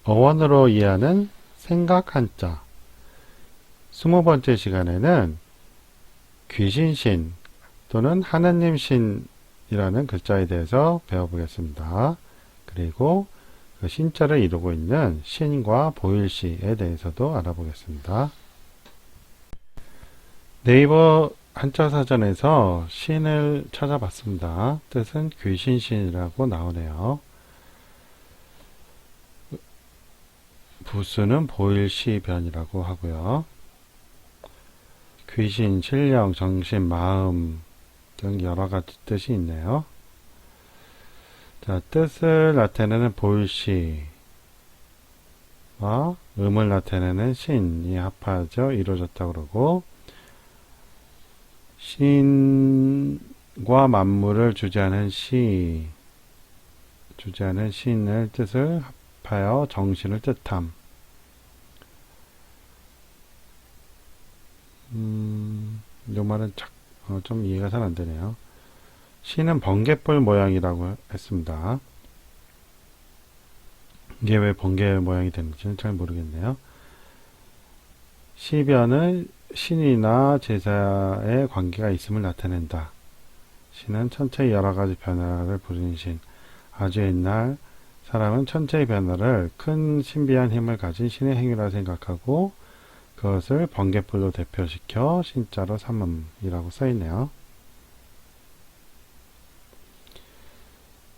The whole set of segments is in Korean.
어원으로 이해하는 생각 한자. 20번째 시간에는 귀신신 또는 하느님신이라는 글자에 대해서 배워보겠습니다. 그리고 그 신자를 이루고 있는 신과 보일시에 대해서도 알아보겠습니다. 네이버 한자 사전에서 신을 찾아봤습니다. 뜻은 귀신신이라고 나오네요. 부수는 보일시변이라고 하고요. 귀신, 신령, 정신, 마음 등 여러가지 뜻이 있네요. 자, 뜻을 나타내는 보일시와 음을 나타내는 신이 합하죠. 이루어졌다고 그러고, 신과 만물을 주재하는 주재하는 신을 뜻을 합하여 정신을 뜻함. 이 말은 좀 이해가 잘 안 되네요. 신은 번개불 모양이라고 했습니다. 이게 왜 번개 모양이 되는지는 잘 모르겠네요. 시변은 신이나 제사의 관계가 있음을 나타낸다. 신은 천체의 여러가지 변화를 부리는 신. 아주 옛날 사람은 천체의 변화를 큰 신비한 힘을 가진 신의 행위라 생각하고 그것을 번개불로 대표시켜 신자로 삼음이라고 써있네요.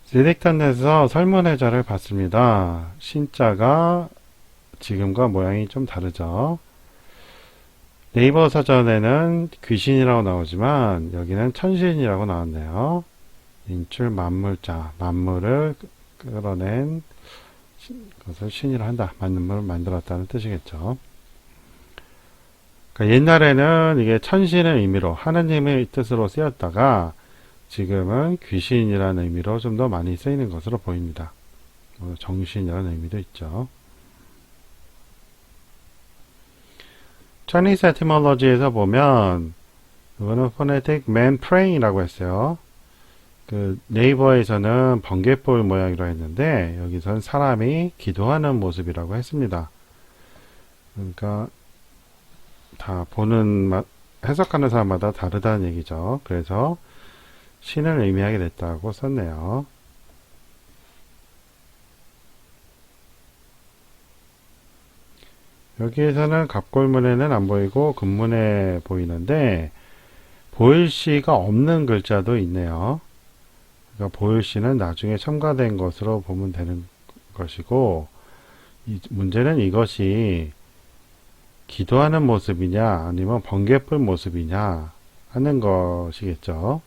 디렉터넷에서 설문회자를 봤습니다. 신자가 지금과 모양이 좀 다르죠. 네이버 사전에는 귀신이라고 나오지만 여기는 천신이라고 나왔네요. 인출 만물자, 만물을 끌어낸 것을 신이라 한다. 만물을 만들었다는 뜻이겠죠. 그러니까 옛날에는 이게 천신의 의미로 하느님의 뜻으로 쓰였다가 지금은 귀신이라는 의미로 좀 더 많이 쓰이는 것으로 보입니다. 정신이라는 의미도 있죠. Chinese etymology에서 보면 이거는 phonetic man praying이라고 했어요. 그 네이버에서는 번개불 모양이라고 했는데 여기서는 사람이 기도하는 모습이라고 했습니다. 그러니까 다 보는 해석하는 사람마다 다르다는 얘기죠. 그래서 신을 의미하게 됐다고 썼네요. 여기에서는 갑골문에는 안 보이고 금문에 보이는데 보일시가 없는 글자도 있네요. 그러니까 보일시는 나중에 첨가된 것으로 보면 되는 것이고 문제는 이것이 기도하는 모습이냐 아니면 번개불 모습이냐 하는 것이겠죠.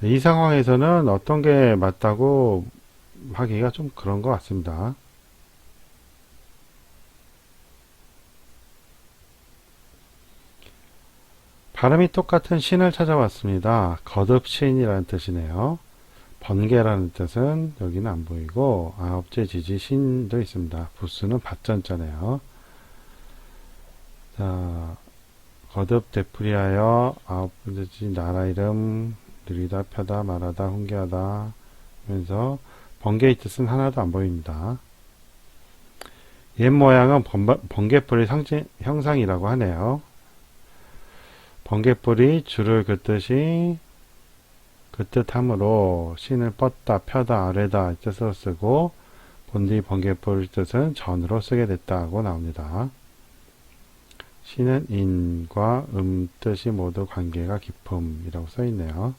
이 상황에서는 어떤 게 맞다고 하기가 좀 그런 것 같습니다. 발음이 똑같은 신을 찾아봤습니다. 거듭신이라는 뜻이네요. 번개라는 뜻은 여기는 안 보이고 아홉째 지지 신도 있습니다. 부수는 밭전자네요. 자, 거듭 되풀이하여 아홉째 지지 나라 이름 느리다 펴다 말하다 훈계하다 하면서 번개의 뜻은 하나도 안 보입니다. 옛 모양은 번개불의 형상이라고 하네요. 번개불이 줄을 긋듯이 그뜻함으로 신을 뻗다 펴다 아래다 뜻으로 쓰고 본디 번개불 뜻은 전으로 쓰게 됐다고 나옵니다. 신은 인과 뜻이 모두 관계가 깊음이라고 써있네요.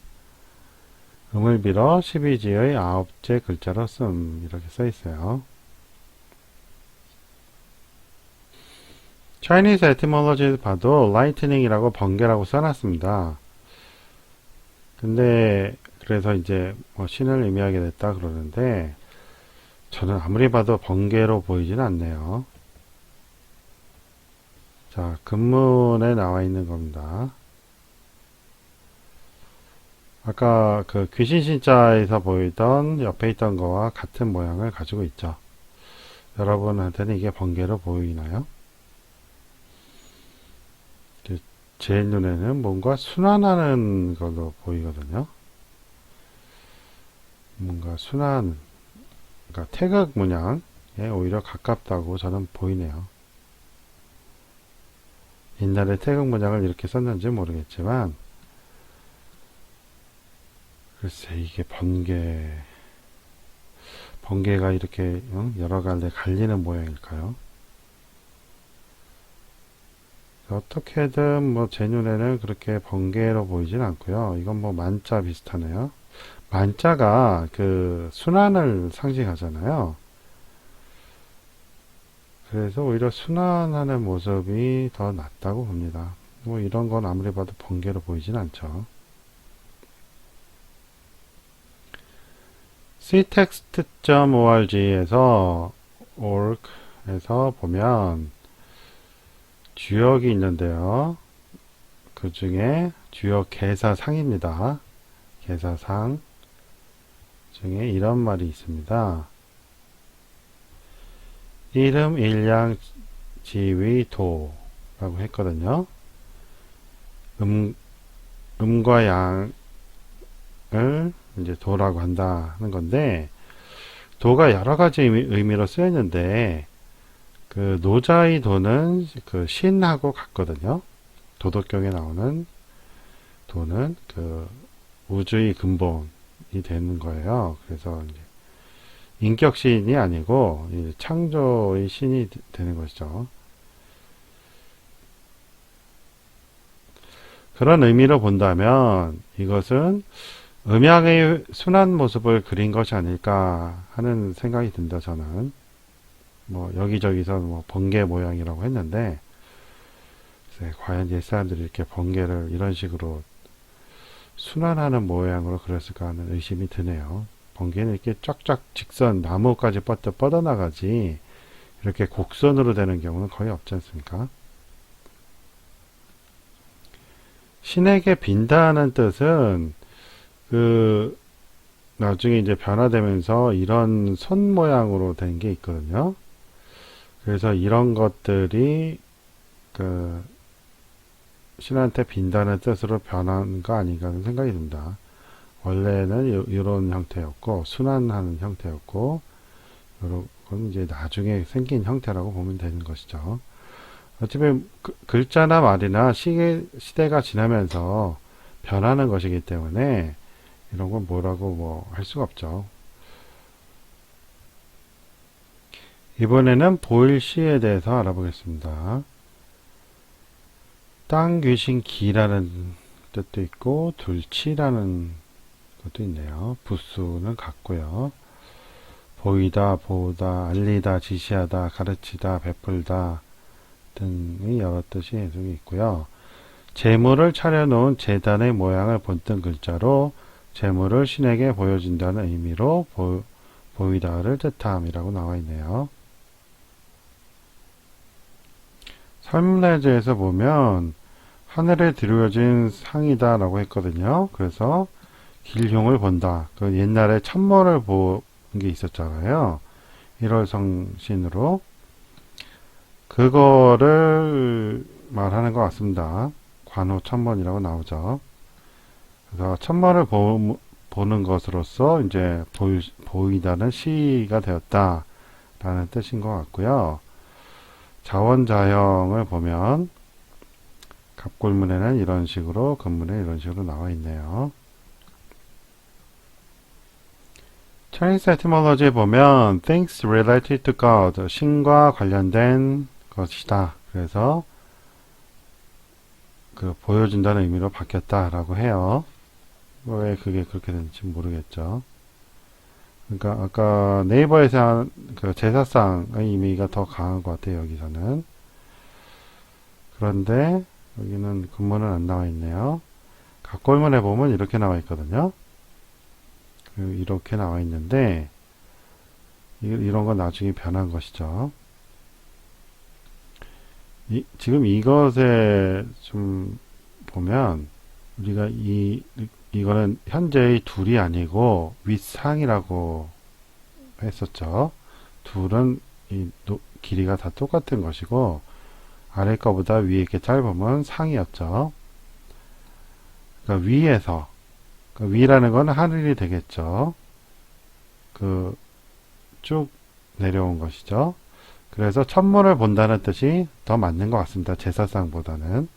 음을 빌어 12지의 아홉째 글자로 씀 이렇게 써있어요. Chinese etymology 봐도 lightning이라고 번개라고 써놨습니다. 근데 그래서 이제 신을 의미하게 됐다 그러는데 저는 아무리 봐도 번개로 보이진 않네요. 자, 금문에 나와 있는 겁니다. 아까 그 귀신신자에서 보이던 옆에 있던 거와 같은 모양을 가지고 있죠. 여러분한테는 이게 번개로 보이나요? 제 눈에는 뭔가 순환하는 걸로 보이거든요. 뭔가 순환, 그러니까 태극 문양에 오히려 가깝다고 저는 보이네요. 옛날에 태극 문양을 이렇게 썼는지 모르겠지만, 글쎄, 이게 번개가 이렇게 여러 갈래 갈리는 모양일까요? 어떻게든 뭐 제 눈에는 그렇게 번개로 보이진 않고요. 이건 뭐 만자 비슷하네요. 만자가 그 순환을 상징하잖아요. 그래서 오히려 순환하는 모습이 더 낫다고 봅니다. 뭐 이런 건 아무리 봐도 번개로 보이진 않죠. ctext.org에서 보면 주역이 있는데요. 그 중에 주역 개사상입니다. 개사상 중에 이런 말이 있습니다. 이름 일양 지위 도라고 했거든요. 음과 양을 이제 도라고 한다는 건데, 도가 여러 가지 의미로 쓰였는데, 그 노자의 도는 그 신하고 같거든요. 도덕경에 나오는 도는 그 우주의 근본이 되는 거예요. 그래서 이제 인격신이 아니고 창조의 신이 되는 것이죠. 그런 의미로 본다면 이것은 음양의 순한 모습을 그린 것이 아닐까 하는 생각이 든다, 저는. 뭐 여기저기서 뭐 번개 모양이라고 했는데, 과연 옛사람들이 이렇게 번개를 이런 식으로 순환하는 모양으로 그렸을까 하는 의심이 드네요. 번개는 이렇게 쫙쫙 직선 나무까지 뻗어나가지 이렇게 곡선으로 되는 경우는 거의 없지 않습니까? 신에게 빈다는 뜻은 그 나중에 이제 변화되면서 이런 손 모양으로 된 게 있거든요. 그래서 이런 것들이 그 신한테 빈다는 뜻으로 변한 거 아닌가 하는 생각이 듭니다. 원래는 이런 형태였고 순환하는 형태였고, 이건 이제 나중에 생긴 형태라고 보면 되는 것이죠. 어차피 글자나 말이나 시대가 지나면서 변하는 것이기 때문에 이런 건 뭐라고 뭐 할 수가 없죠. 이번에는 보일시에 대해서 알아보겠습니다. 땅 귀신 기라는 뜻도 있고 둘치라는 것도 있네요. 부수는 같고요. 보이다, 보다, 알리다, 지시하다, 가르치다, 베풀다 등의 여러 뜻이 해석이 있고요. 재물을 차려놓은 제단의 모양을 본뜬 글자로 재물을 신에게 보여준다는 의미로 보이다를 뜻함이라고 나와 있네요. 설문례제에서 보면 하늘에 드려진 상이다 라고 했거든요. 그래서 길흉을 본다. 그 옛날에 천모를 본 게 있었잖아요. 1월 성신으로. 그거를 말하는 것 같습니다. 관호천번이라고 나오죠. 그래서 천번을 보는 것으로서 이제 보이다는 시가 되었다라는 뜻인 것 같고요. 자원자형을 보면 갑골문에는 이런 식으로, 근문에 이런 식으로 나와 있네요. Chinese etymology에 보면 things related to God, 신과 관련된 것이다. 그래서 그 보여준다는 의미로 바뀌었다라고 해요. 왜 그게 그렇게 되는지 모르겠죠. 그러니까 아까 네이버에서 한 그 제사상의 의미가 더 강한 것 같아요. 여기서는. 그런데 여기는 근문은 안 나와 있네요. 갑골문에 보면 이렇게 나와 있거든요. 이렇게 나와 있는데 이런 건 나중에 변한 것이죠. 지금 이것에 좀 보면 우리가 이거는 현재의 둘이 아니고 윗상이라고 했었죠. 둘은 길이가 다 똑같은 것이고 아래 거보다 위에 게 짧으면 상이었죠. 그러니까 위에서, 그러니까 위라는 건 하늘이 되겠죠. 그 쭉 내려온 것이죠. 그래서 천문을 본다는 뜻이 더 맞는 것 같습니다. 제사상보다는.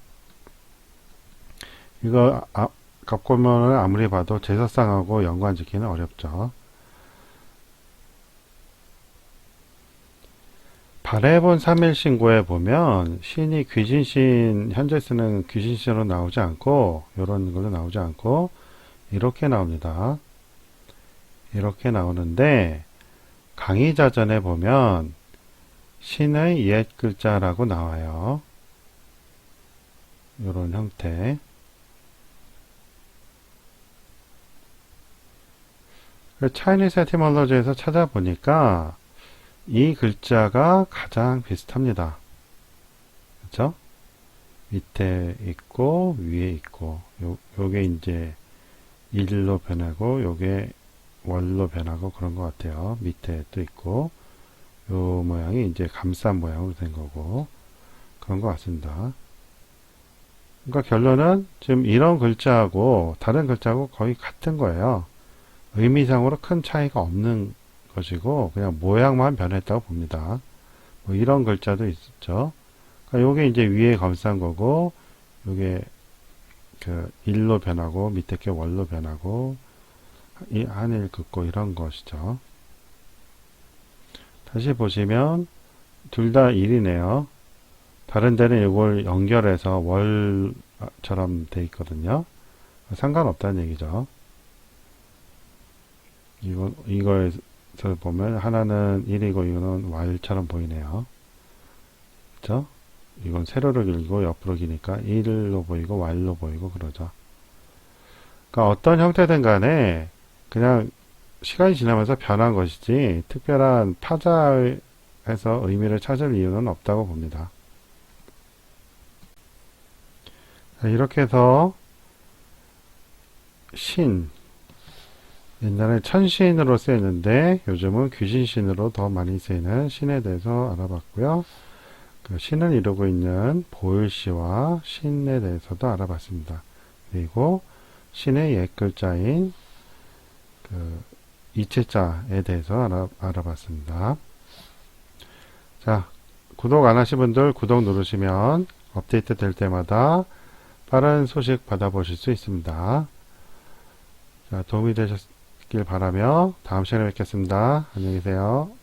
이거 갑골문을 아무리 봐도 제사상하고 연관짓기는 어렵죠. 발해본 3일 신고에 보면 신이 귀신신, 현재 쓰는 귀신신으로 나오지 않고 이런 걸로 나오지 않고 이렇게 나옵니다. 이렇게 나오는데 강의자전에 보면 신의 옛 글자라고 나와요. 이런 형태. 차이니스 에티몰로지에서 찾아보니까 이 글자가 가장 비슷합니다. 그렇죠? 밑에 있고 위에 있고 요게 이제 일로 변하고 요게 월로 변하고 그런 것 같아요. 밑에 또 있고 요 모양이 이제 감싼 모양으로 된 거고 그런 것 같습니다. 그러니까 결론은 지금 이런 글자하고 다른 글자하고 거의 같은 거예요. 의미상으로 큰 차이가 없는 것이고 그냥 모양만 변했다고 봅니다. 뭐 이런 글자도 있죠. 그러니까 요게 이제 위에 감싼 거고 요게 그 일로 변하고 밑에 게 월로 변하고 이 한일 긋고 이런 것이죠. 다시 보시면 둘 다 일이네요. 다른 데는 이걸 연결해서 월처럼 돼 있거든요. 상관없다는 얘기죠. 이거에서 보면 하나는 1이고 이거는 Y처럼 보이네요. 그쵸? 이건 세로로 길고 옆으로 기니까 1로 보이고 Y로 보이고 그러죠. 그러니까 어떤 형태든 간에 그냥 시간이 지나면서 변한 것이지 특별한 파자에서 의미를 찾을 이유는 없다고 봅니다. 이렇게 해서 신, 옛날에 천신으로 쓰였는데 요즘은 귀신신으로 더 많이 쓰이는 신에 대해서 알아봤고요. 그 신을 이루고 있는 보일시와 신에 대해서도 알아봤습니다. 그리고 신의 옛 글자인 그 이체자에 대해서 알아봤습니다. 자, 구독 안 하신 분들 구독 누르시면 업데이트 될 때마다 빠른 소식 받아보실 수 있습니다. 자, 도움이 되셨길 바라며 다음 시간에 뵙겠습니다. 안녕히 계세요.